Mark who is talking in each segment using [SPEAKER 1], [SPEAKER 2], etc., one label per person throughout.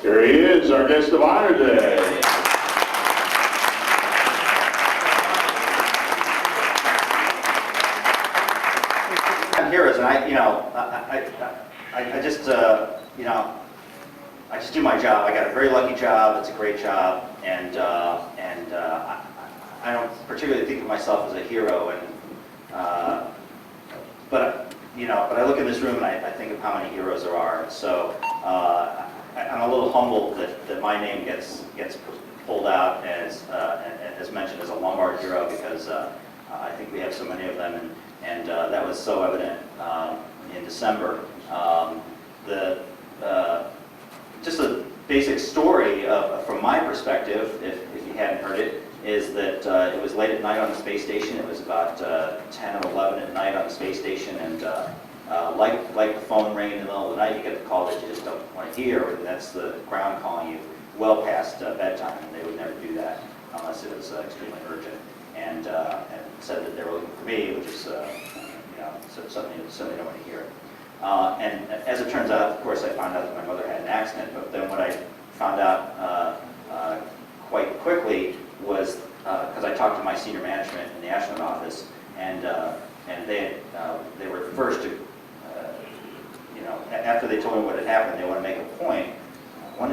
[SPEAKER 1] Here he is, our guest of honor today.
[SPEAKER 2] Heroes, and I just I just do my job. I got a very lucky job. It's a great job, and I don't particularly think of myself as a hero, but I look in this room and I think of how many heroes there are. So I'm a little humbled that my name gets pulled out as mentioned as a Lombard hero, because I think we have so many of them, and that was so evident in December. Just a basic story from my perspective, if you hadn't heard it, is that it was late at night on the space station. It was about 10 or 11 at night on the space station, and like the phone ringing in the middle of the night, you get the call that you just don't want to hear, and that's the ground calling you well past bedtime, and they would never do that unless it was extremely urgent, and said that they were looking for me, which is something you certainly don't want to hear. And as it turns out, of course, I found out that my mother had an accident, but then what I found out quite quickly was, because I talked to my senior management in the Astronaut office, and they were the first to, after they told me what had happened, they wanted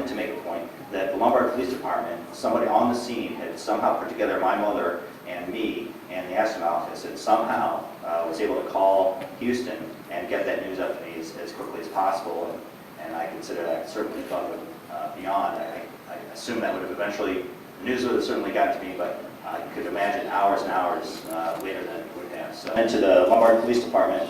[SPEAKER 2] to make a point that the Lombard Police Department, somebody on the scene, had somehow put together my mother and me and the Astronaut office, and somehow was able to call Houston and get that news up to me as quickly as possible, and I consider that certainly above and beyond. I assume that would have eventually, the news would have certainly gotten to me, but I could imagine hours and hours later than it would have. So, and to the Lombard Police Department,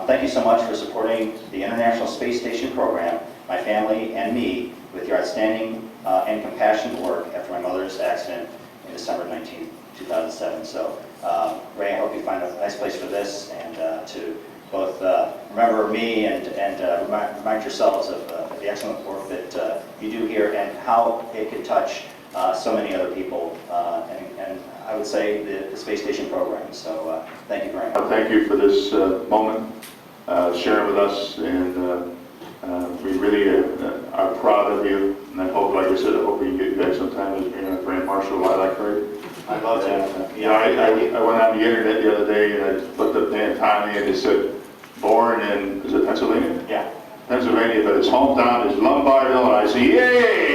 [SPEAKER 2] thank you so much for supporting the International Space Station program, my family and me, with your outstanding and compassionate work after my mother's accident in December 19, 2007. So, Ray, I hope you find a nice place for this, and to both remember me and remind yourselves of the excellent work that you do here and how it can touch so many other people, and I would say the space station program. So thank you very much.
[SPEAKER 1] Thank you for this moment, sharing with us, and we really are proud of you. And I hope, like I said, I hope we can get you back sometime as being a Grand Marshal of Lilac Parade.
[SPEAKER 2] I'd love to.
[SPEAKER 1] I went on the internet the other day and I looked up Dan Tani, and it said born in, is it Pennsylvania?
[SPEAKER 2] Yeah.
[SPEAKER 1] Pennsylvania, but his hometown is Lombard, Illinois. I said, yay!